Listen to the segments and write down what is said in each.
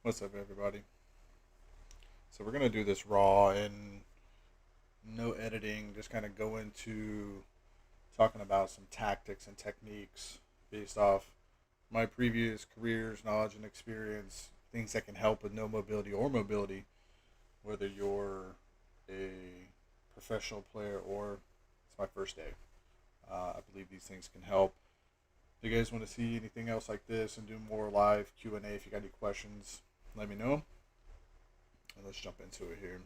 What's up, everybody? So we're gonna do this raw and no editing. Just kind of go into talking about some tactics and techniques based off my previous careers, knowledge, and experience. Things that can help with no mobility or mobility, whether you're a professional player or it's my first day. I believe these things can help. If you guys want to see anything else like this and do more live Q&A, if you got any questions, let me know. And let's jump into it here.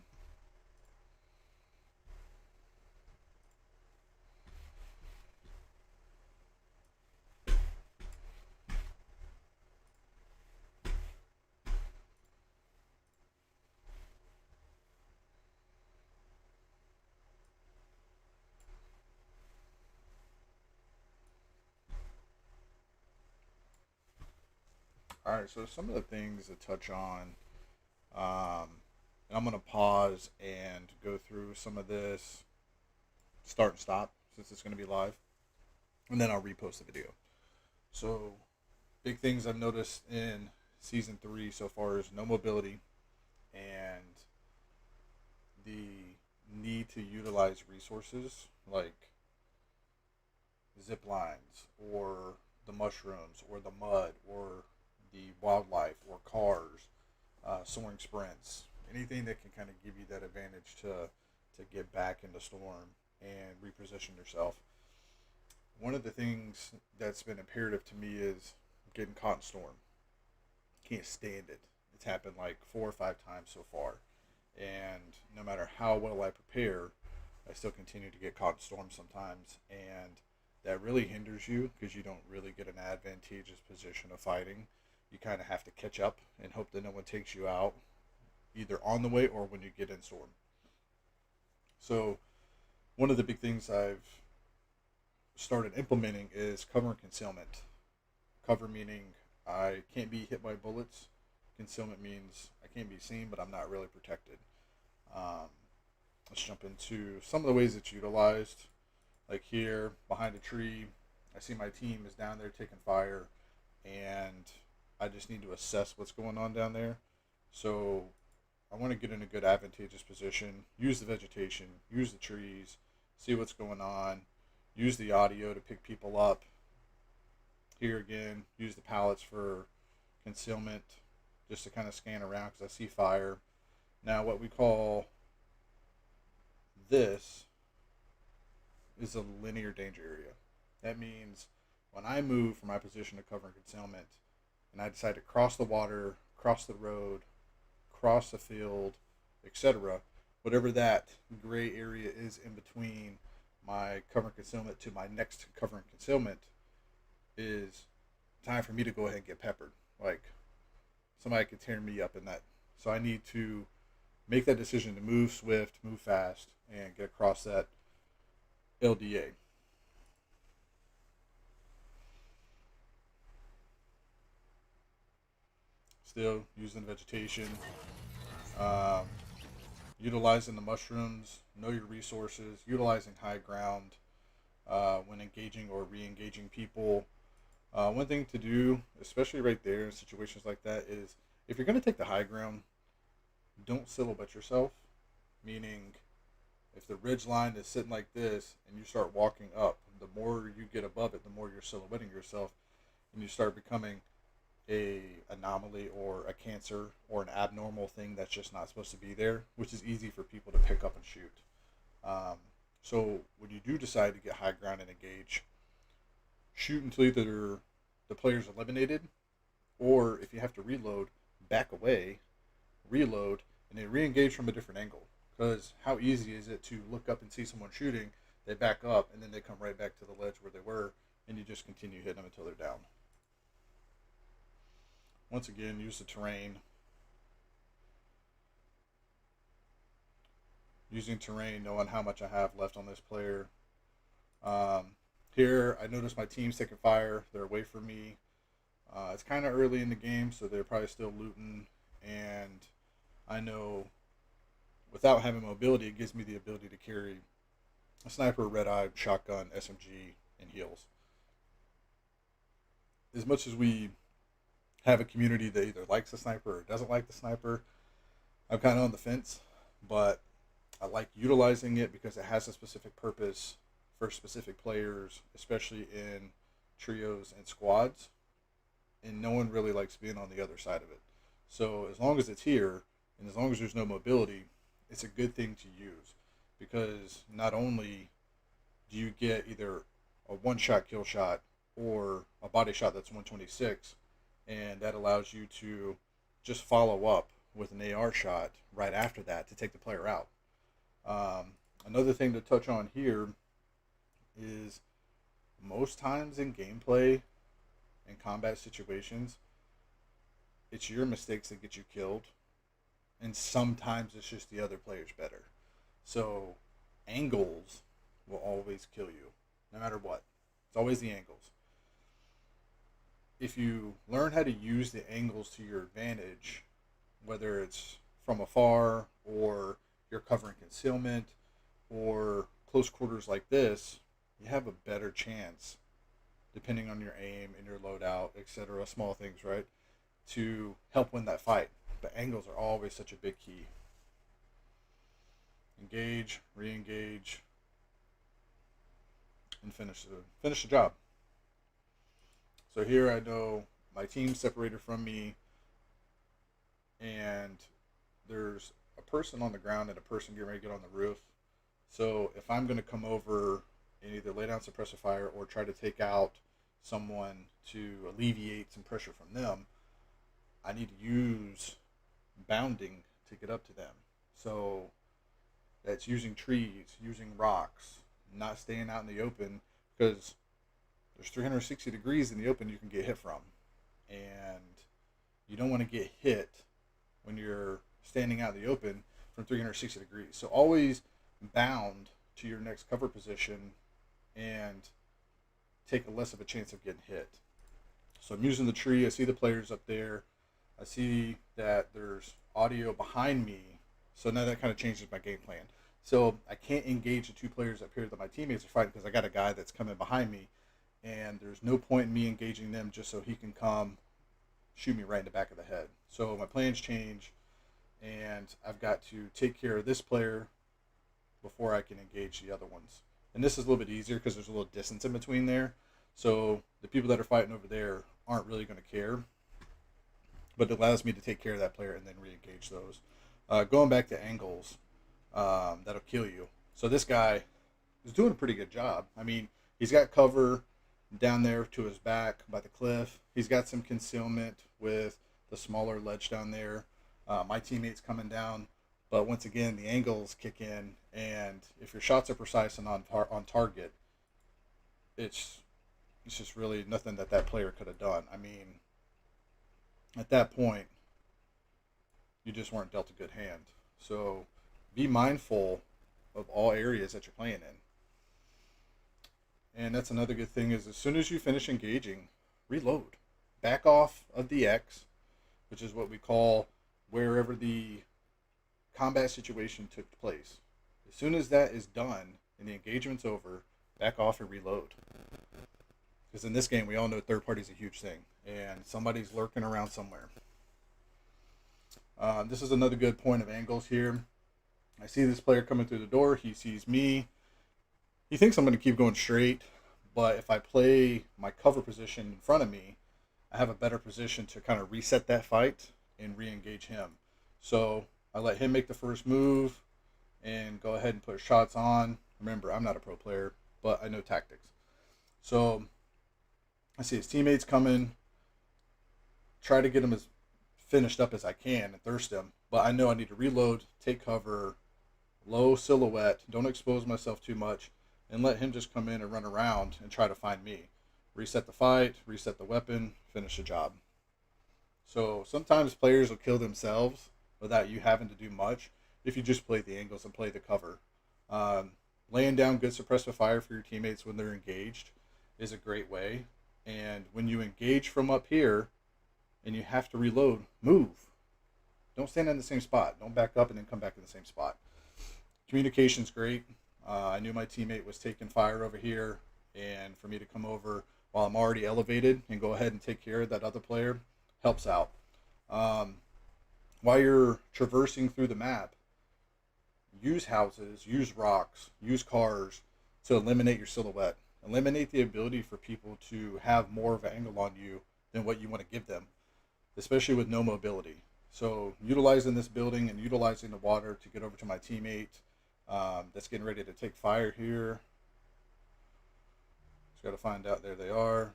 All right, so some of the things to touch on, and I'm going to pause and go through some of this start and stop since it's going to be live, and then I'll repost the video. So, big things I've noticed in season 3 so far is no mobility and the need to utilize resources like zip lines or the mushrooms or the mud or the wildlife or cars, soaring sprints, anything that can kind of give you that advantage to get back into storm and reposition yourself. One of the things that's been imperative to me is getting caught in storm. Can't stand it. It's happened like 4 or 5 times so far, and no matter how well I prepare, I still continue to get caught in storms sometimes, and that really hinders you because you don't really get an advantageous position of fighting. You kind of have to catch up and hope that no one takes you out, either on the way or when you get in storm. So, one of the big things I've started implementing is cover and concealment. Cover meaning I can't be hit by bullets. Concealment means I can't be seen, but I'm not really protected. Um, let's jump into some of the ways it's utilized. Like here, behind a tree, I see my team is down there taking fire, and I just need to assess what's going on down there. So I want to get in a good advantageous position, use the vegetation, use the trees, see what's going on, use the audio to pick people up. Here again, use the pallets for concealment, just to kind of scan around because I see fire. Now, what we call this is a linear danger area. That means when I move from my position of cover and concealment and I decide to cross the water, cross the road, cross the field, etc., whatever that gray area is in between my cover and concealment to my next cover and concealment is time for me to go ahead and get peppered. Like somebody could tear me up in that. So I need to make that decision to move swift, move fast, and get across that LDA. Still using vegetation, um, utilizing the mushrooms, know your resources, utilizing high ground when engaging or re-engaging people. One thing to do, especially right there in situations like that, is if you're going to take the high ground, don't silhouette yourself. Meaning, if the ridge line is sitting like this and you start walking up, the more you get above it, the more you're silhouetting yourself, and you start becoming a anomaly or a cancer or an abnormal thing that's just not supposed to be there, which is easy for people to pick up and shoot. Um, so when you do decide to get high ground and engage, shoot until either the player's eliminated, or if you have to reload, back away, reload, and then re-engage from a different angle. Because how easy is it to look up and see someone shooting, they back up, and then they come right back to the ledge where they were, and you just continue hitting them until they're down. Once again, use the terrain. Using terrain, knowing how much I have left on this player. Um, Here, I notice my team's taking fire. They're away from me. It's kind of early in the game, so they're probably still looting. And I know without having mobility, it gives me the ability to carry a sniper, red eye, shotgun, SMG, and heals. As much as we have a community that either likes the sniper or doesn't like the sniper. I'm kind of on the fence, but I like utilizing it because it has a specific purpose for specific players, especially in trios and squads. And no one really likes being on the other side of it. So as long as it's here, and as long as there's no mobility, it's a good thing to use because not only do you get either a one-shot kill shot or a body shot that's 126, and that allows you to just follow up with an AR shot right after that to take the player out. Another thing to touch on here is most times in gameplay and combat situations, it's your mistakes that get you killed, and sometimes it's just the other player's better. So angles will always kill you, no matter what. It's always the angles. If you learn how to use the angles to your advantage, whether it's from afar or you're covering concealment or close quarters like this, you have a better chance, depending on your aim and your loadout, etc., small things, right, to help win that fight. But angles are always such a big key. Engage, re-engage, and finish the job. So here I know my team's separated from me, and there's a person on the ground and a person getting ready to get on the roof. So if I'm going to come over and either lay down suppressive fire or try to take out someone to alleviate some pressure from them, I need to use bounding to get up to them. So that's using trees, using rocks, not staying out in the open, because there's 360 degrees in the open you can get hit from. And you don't want to get hit when you're standing out in the open from 360 degrees. So always bound to your next cover position and take a less of a chance of getting hit. So I'm using the tree. I see the players up there. I see that there's audio behind me. So now that kind of changes my game plan. So I can't engage the two players up here that my teammates are fighting because I got a guy that's coming behind me. And there's no point in me engaging them just so he can come shoot me right in the back of the head. So my plans change, and I've got to take care of this player before I can engage the other ones. And this is a little bit easier because there's a little distance in between there. So the people that are fighting over there aren't really going to care. But it allows me to take care of that player and then re-engage those. Going back to angles, that'll kill you. So this guy is doing a pretty good job. I mean, he's got cover down there to his back by the cliff. He's got some concealment with the smaller ledge down there. My teammate's coming down. But once again, the angles kick in, and if your shots are precise and on target, it's just really nothing that player could have done. I mean, at that point, you just weren't dealt a good hand. So be mindful of all areas that you're playing in. And that's another good thing is as soon as you finish engaging, reload. Back off of the X, which is what we call wherever the combat situation took place. As soon as that is done and the engagement's over, back off and reload. Because in this game, we all know third party is a huge thing, and somebody's lurking around somewhere. This is another good point of angles here. I see this player coming through the door. He sees me. He thinks I'm going to keep going straight, but if I play my cover position in front of me, I have a better position to kind of reset that fight and re-engage him. So I let him make the first move and go ahead and put shots on. Remember, I'm not a pro player, but I know tactics. So I see his teammates coming, try to get him as finished up as I can and thirst him, but I know I need to reload, take cover, low silhouette, don't expose myself too much, and let him just come in and run around and try to find me. Reset the fight, reset the weapon, finish the job. So sometimes players will kill themselves without you having to do much if you just play the angles and play the cover. Laying down good suppressive fire for your teammates when they're engaged is a great way. And when you engage from up here and you have to reload, move. Don't stand in the same spot. Don't back up and then come back in the same spot. Communication's great. I knew my teammate was taking fire over here, and for me to come over while I'm already elevated and go ahead and take care of that other player helps out. Um, while you're traversing through the map, use houses, use rocks, use cars to eliminate your silhouette. Eliminate the ability for people to have more of an angle on you than what you want to give them, especially with no mobility. So utilizing this building and utilizing the water to get over to my teammate that's getting ready to take fire here. Just got to find out. There they are.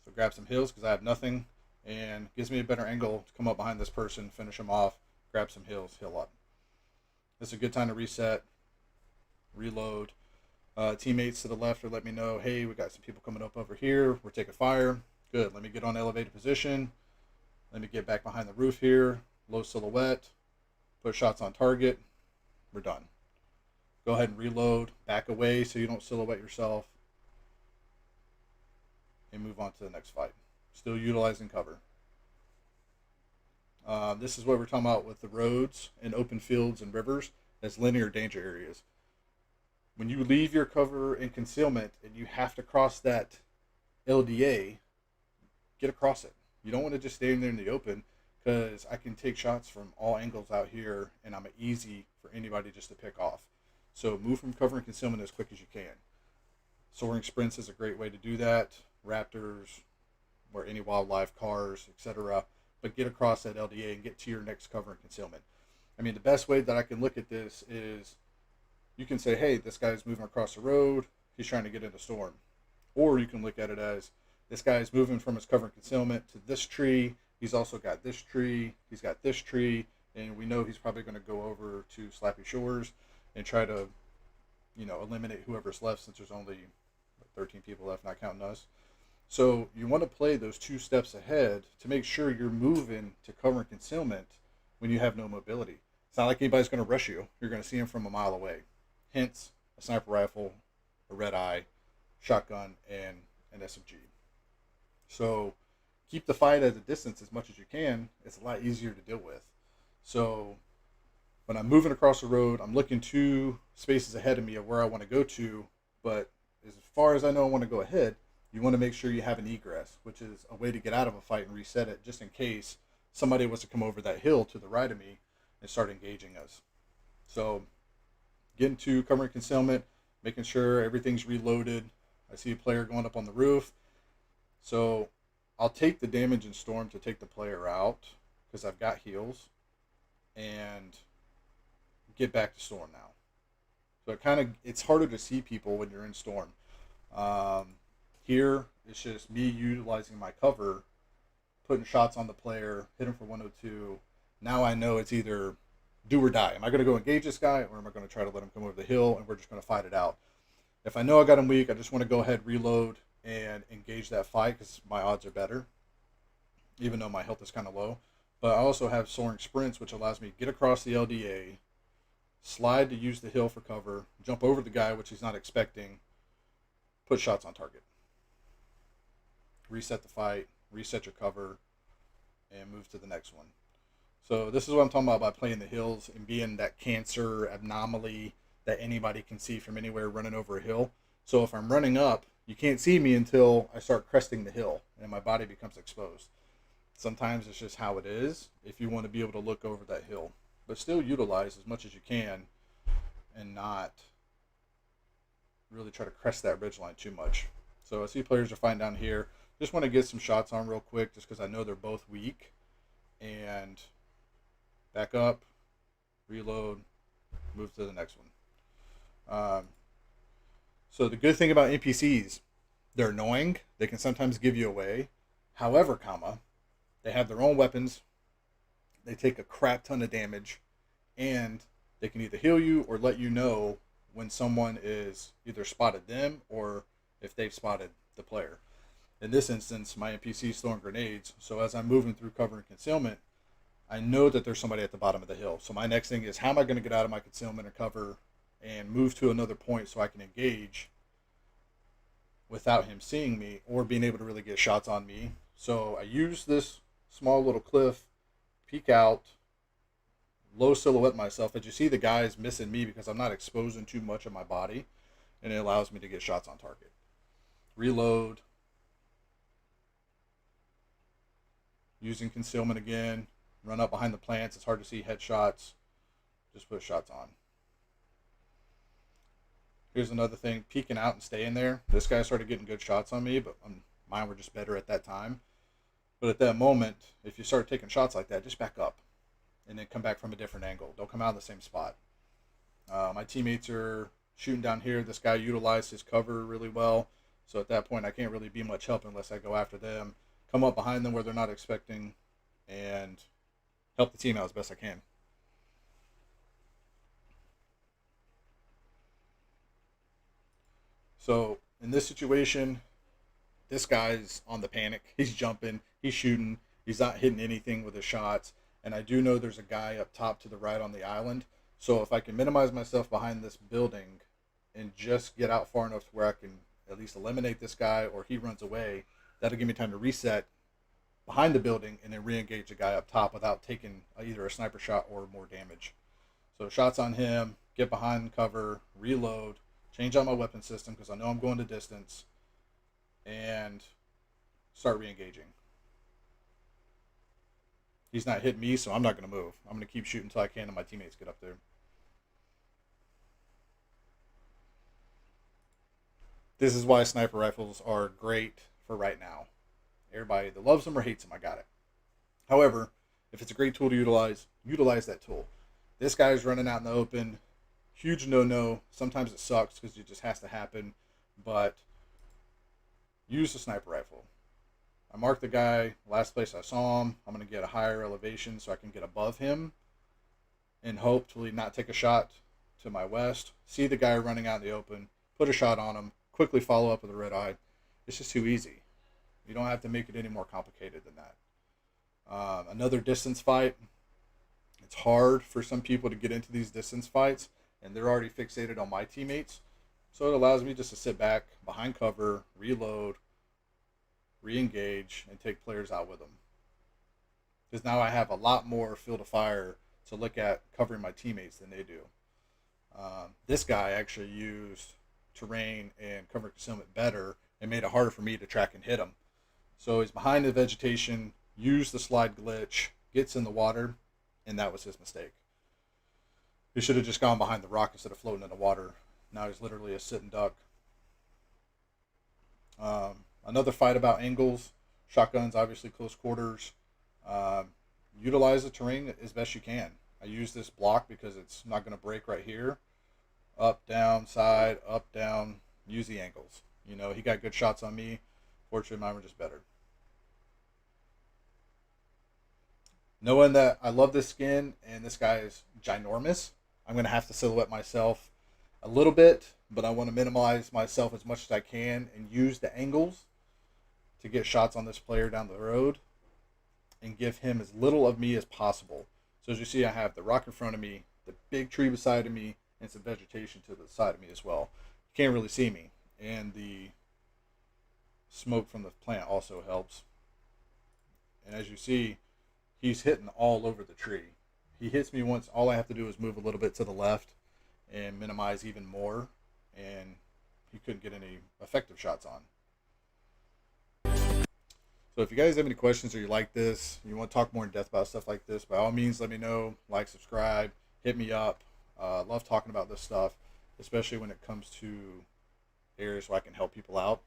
So grab some heals because I have nothing, and gives me a better angle to come up behind this person, finish him off, grab some heals, heal up. This is a good time to reset, reload. Teammates to the left are letting me know, hey, we got some people coming up over here. We're taking fire. Good. Let me get on elevated position. Let me get back behind the roof here. Low silhouette. Put shots on target. We're done. Go ahead and reload. Back away so you don't silhouette yourself. And move on to the next fight. Still utilizing cover. This is what we're talking about with the roads and open fields and rivers as linear danger areas. When you leave your cover and concealment and you have to cross that LDA, get across it. You don't want to just stay in there in the open, because I can take shots from all angles out here and I'm easy for anybody just to pick off. So move from cover and concealment as quick as you can. Soaring sprints is a great way to do that. Raptors, or any wildlife, cars, etc. But get across that LDA and get to your next cover and concealment. I mean, the best way that I can look at this is you can say, hey, this guy's moving across the road. He's trying to get in the storm. Or you can look at it as this guy's moving from his cover and concealment to this tree. He's also got this tree. He's got this tree. And we know he's probably going to go over to Slappy Shores and try to, eliminate whoever's left, since there's only 13 people left, not counting us. So you want to play those 2 steps ahead to make sure you're moving to cover and concealment when you have no mobility. It's not like anybody's going to rush you. You're going to see him from a mile away. Hence, a sniper rifle, a red eye, shotgun, and an SMG. So keep the fight at a distance as much as you can. It's a lot easier to deal with. So when I'm moving across the road, I'm looking 2 spaces ahead of me of where I want to go to. But as far as I know I want to go ahead, you want to make sure you have an egress, which is a way to get out of a fight and reset it, just in case somebody was to come over that hill to the right of me and start engaging us. So get into cover and concealment, making sure everything's reloaded. I see a player going up on the roof. So I'll take the damage in storm to take the player out because I've got heals, and get back to storm now. So it's harder to see people when you're in storm. Here it's just me utilizing my cover, putting shots on the player, hit him for 102. Now I know it's either do or die. Am I going to go engage this guy, or am I going to try to let him come over the hill and we're just going to fight it out? If I know I got him weak, I just want to go ahead, reload, and engage that fight because my odds are better, even though my health is kind of low. But I also have soaring sprints, which allows me to get across the LDA, slide to use the hill for cover, jump over the guy, which he's not expecting, put shots on target. Reset the fight, reset your cover, and move to the next one. So this is what I'm talking about by playing the hills and being that cancer anomaly that anybody can see from anywhere running over a hill. So if I'm running up, you can't see me until I start cresting the hill and my body becomes exposed. Sometimes it's just how it is if you want to be able to look over that hill. But still utilize as much as you can and not really try to crest that ridgeline too much. So I see players are fighting down here. Just want to get some shots on real quick just because I know they're both weak. And back up, reload, move to the next one. So the good thing about NPCs, they're annoying. They can sometimes give you away. However, they have their own weapons. They take a crap ton of damage, and they can either heal you or let you know when someone is either spotted them or if they've spotted the player. In this instance, my NPC is throwing grenades, so as I'm moving through cover and concealment, I know that there's somebody at the bottom of the hill. So my next thing is, how am I going to get out of my concealment or cover and move to another point so I can engage without him seeing me or being able to really get shots on me. So I use this small little cliff, peek out, low silhouette myself. As you see, the guy is missing me because I'm not exposing too much of my body, and it allows me to get shots on target. Reload. using concealment again, run up behind the plants. It's hard to see headshots. Just put shots on. Here's another thing, peeking out and staying there. This guy started getting good shots on me, but mine were just better at that time. But at that moment, if you start taking shots like that, just back up and then come back from a different angle. Don't come out in the same spot. My teammates are shooting down here. This guy utilized his cover really well. So at that point, I can't really be much help unless I go after them, come up behind them where they're not expecting, and help the team out as best I can. So in this situation, this guy's on the panic. He's jumping, he's shooting, he's not hitting anything with his shots. And I do know there's a guy up top to the right on the island. So if I can minimize myself behind this building and just get out far enough to where I can at least eliminate this guy or he runs away, that'll give me time to reset behind the building and then re-engage the guy up top without taking either a sniper shot or more damage. So shots on him, get behind cover, reload, change out my weapon system because I know I'm going to distance, and start re-engaging. He's not hitting me, so I'm not going to move. I'm going to keep shooting until I can and my teammates get up there. This is why sniper rifles are great for right now. Everybody that loves them or hates them, I got it. However, if it's a great tool to utilize that tool. This guy's running out in the open. Huge no-no. Sometimes it sucks because it just has to happen. But use the sniper rifle. I marked the guy. Last place I saw him. I'm going to get a higher elevation so I can get above him. And hopefully not take a shot to my west. See the guy running out in the open. Put a shot on him. Quickly follow up with a red eye. It's just too easy. You don't have to make it any more complicated than that. Another distance fight. It's hard for some people to get into these distance fights, and they're already fixated on my teammates. So it allows me just to sit back, behind cover, reload, re-engage, and take players out with them. Because now I have a lot more field of fire to look at covering my teammates than they do. This guy actually used terrain and cover concealment better and made it harder for me to track and hit him. So he's behind the vegetation, used the slide glitch, gets in the water, and that was his mistake. He should have just gone behind the rock instead of floating in the water. Now he's literally a sitting duck. Another fight about angles. Shotguns, obviously close quarters. Utilize the terrain as best you can. I use this block because it's not going to break right here. Up, down, side, up, down. Use the angles. You know, he got good shots on me. Fortunately, mine were just better. Knowing that I love this skin and this guy is ginormous, I'm going to have to silhouette myself a little bit, but I want to minimize myself as much as I can and use the angles to get shots on this player down the road and give him as little of me as possible. So as you see, I have the rock in front of me, the big tree beside of me, and some vegetation to the side of me as well. You can't really see me, and the smoke from the plant also helps. And as you see, he's hitting all over the tree. He hits me once. All I have to do is move a little bit to the left and minimize even more, and he couldn't get any effective shots on. So if you guys have any questions or you like this, you want to talk more in depth about stuff like this, by all means let me know. Like, subscribe, hit me up. Love talking about this stuff, especially when it comes to areas where I can help people out.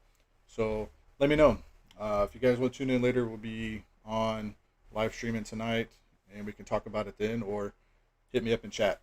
So let me know. If you guys want to tune in later, we'll be on live streaming tonight and we can talk about it then, or hit me up in chat.